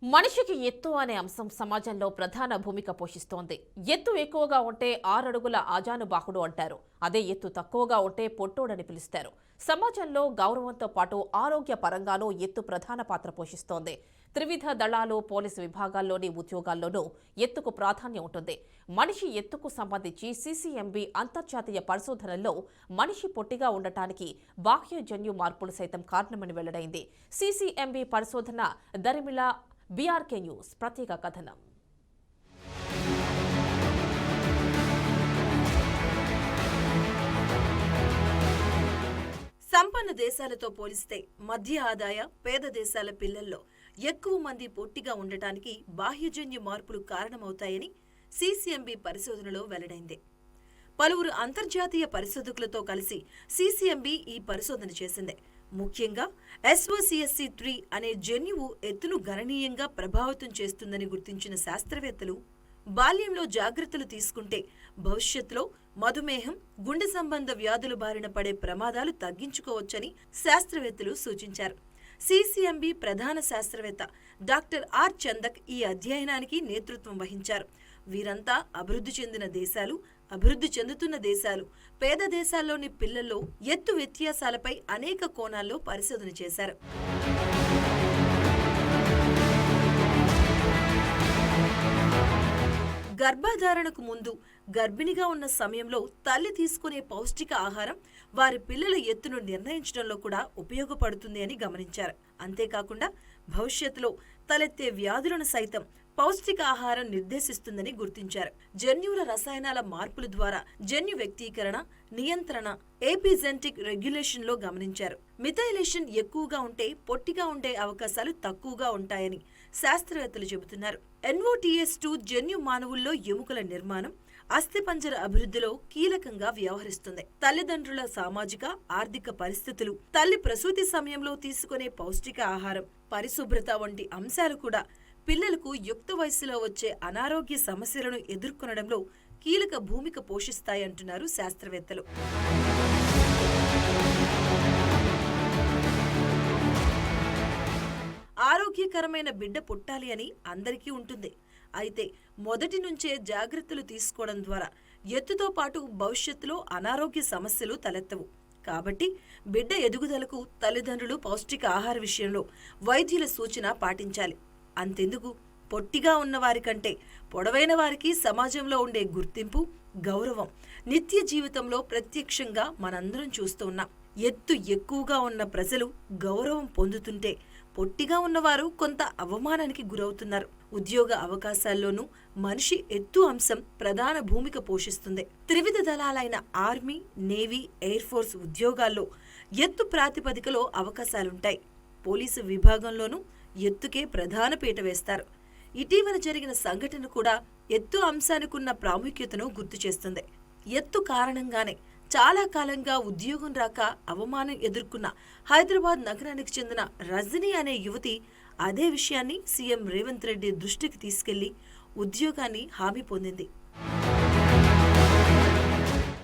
మనిషికి ఎత్తు అనే అంశం సమాజంలో ప్రధాన భూమిక పోషిస్తోంది. ఎత్తు ఎక్కువగా ఉంటే 6 అడుగుల ఆజానుబాహుడు అంటారు. అదే ఎత్తు తక్కువగా ఉంటే పొట్టోడని పిలుస్తారు. సమాజంలో గౌరవంతో పాటు ఆరోగ్య పరంగానూ ఎత్తు ప్రధాన పాత్ర పోషిస్తోంది. త్రివిధ దళాలు, పోలీసు విభాగాల్లోని ఉద్యోగాల్లోనూ ఎత్తుకు ప్రాధాన్యం ఉంటుంది. మనిషి ఎత్తుకు సంబంధించి సీసీఎంబీ అంతర్జాతీయ పరిశోధనల్లో మనిషి పొట్టిగా ఉండటానికి బాహ్య జన్యు మార్పులు సైతం కారణమని వెల్లడైంది. సీసీఎంబీ పరిశోధన దరిమిళ బీఆర్కే న్యూస్ ప్రత్యేక కథనం. సంపన్న దేశాలతో పోలిస్తే మధ్య ఆదాయ పేద దేశాల పిల్లల్లో ఎక్కువ మంది పొట్టిగా ఉండటానికి బాహ్యజన్య మార్పులు కారణమవుతాయని సీసీఎంబీ పరిశోధనలో వెల్లడైంది. పలువురు అంతర్జాతీయ పరిశోధకులతో కలిసి సీసీఎంబీ ఈ పరిశోధన చేసింది. ముఖ్యంగా SOCSC3 అనే జన్యువు ఎత్తును గణనీయంగా ప్రభావితం చేస్తుందని గుర్తించిన శాస్త్రవేత్తలు బాల్యంలో జాగ్రత్తలు తీసుకుంటే భవిష్యత్తులో మధుమేహం, గుండె సంబంధ వ్యాధుల బారిన పడే ప్రమాదాలు తగ్గించుకోవచ్చని శాస్త్రవేత్తలు సూచించారు. సీసీఎంబీ ప్రధాన శాస్త్రవేత్త డాక్టర్ ఆర్ చందక్ ఈ అధ్యయనానికి నేతృత్వం వహించారు. వీరంతా అభివృద్ధి చెందిన దేశాలు, అభివృద్ధి చెందుతున్న దేశాలు, పేద దేశాల్లోని పిల్లల్లో ఎత్తు వ్యత్యాసాలపై అనేక కోణాల్లో పరిశోధన చేశారు. గర్భధారణకు ముందు, గర్భిణిగా ఉన్న సమయంలో తల్లి తీసుకునే పౌష్టిక ఆహారం వారి పిల్లల ఎత్తును నిర్ణయించడంలో కూడా ఉపయోగపడుతుంది అని గమనించారు. అంతేకాకుండా భవిష్యత్తులో తలెత్తే వ్యాధులను సైతం పౌష్టిక ఆహారం నిర్దేశిస్తుందని గుర్తించారు. జన్యువుల రసాయనాల మార్పుల ద్వారా జన్యు వ్యక్తీకరణ, నియంత్రణ, ఎపిజెనెటిక్ రెగ్యులేషన్ లో గమనించారు. మిథైలేషన్ ఎక్కువగా ఉంటే పొట్టిగా ఉండే అవకాశాలు తక్కువగా ఉంటాయని శాస్త్రవేత్తలు చెబుతున్నారు. NOTS2 జన్యు మానవుల్లో ఎముకల నిర్మాణం, అస్థిపంజర అభివృద్ధిలో కీలకంగా వ్యవహరిస్తుంది. తల్లిదండ్రుల సామాజిక, ఆర్థిక పరిస్థితులు, తల్లి ప్రసూతి సమయంలో తీసుకునే పౌష్టిక ఆహారం, పరిశుభ్రత వంటి అంశాలు కూడా పిల్లలకు యుక్త వయసులో వచ్చే అనారోగ్య సమస్యలను ఎదుర్కొనడంలో కీలక భూమిక పోషిస్తాయంటున్నారు శాస్త్రవేత్తలు. ఆరోగ్యకరమైన బిడ్డ పుట్టాలి అని అందరికీ ఉంటుంది. అయితే మొదటి నుంచే జాగ్రత్తలు తీసుకోవడం ద్వారా ఎత్తుతో పాటు భవిష్యత్తులో అనారోగ్య సమస్యలు తలెత్తవు. కాబట్టి బిడ్డ ఎదుగుదలకు తల్లిదండ్రులు పౌష్టిక ఆహార విషయంలో వైద్యుల సూచన పాటించాలి. అంతెందుకు, పొట్టిగా ఉన్నవారి కంటే పొడవైన వారికి సమాజంలో ఉండే గుర్తింపు, గౌరవం నిత్య జీవితంలో ప్రత్యక్షంగా మనందరం చూస్తూ ఉన్నాం. ఎత్తు ఎక్కువగా ఉన్న ప్రజలు గౌరవం పొందుతుంటే పొట్టిగా ఉన్నవారు కొంత అవమానానికి గురవుతున్నారు. ఉద్యోగ అవకాశాల్లోనూ మనిషి ఎత్తు అంశం ప్రధాన భూమిక పోషిస్తుంది. త్రివిధ దళాలైన ఆర్మీ, నేవీ, ఎయిర్ ఫోర్స్ ఉద్యోగాల్లో ఎత్తు ప్రాతిపదికలో అవకాశాలుంటాయి. పోలీసు విభాగంలోనూ ఎత్తుకే ప్రధాన పీట వేస్తారు. ఇటీవల జరిగిన సంఘటన కూడా ఎత్తు అంశానికున్న ప్రాముఖ్యతను గుర్తు చేస్తుంది. ఎత్తు కారణంగానే చాలా కాలంగా ఉద్యోగం రాక అవమానం ఎదుర్కొన్న హైదరాబాద్ నగరానికి చెందిన రజనీ అనే యువతి అదే విషయాన్ని సీఎం రేవంత్ రెడ్డి దృష్టికి తీసుకెళ్లి ఉద్యోగాన్ని హామీ పొందింది.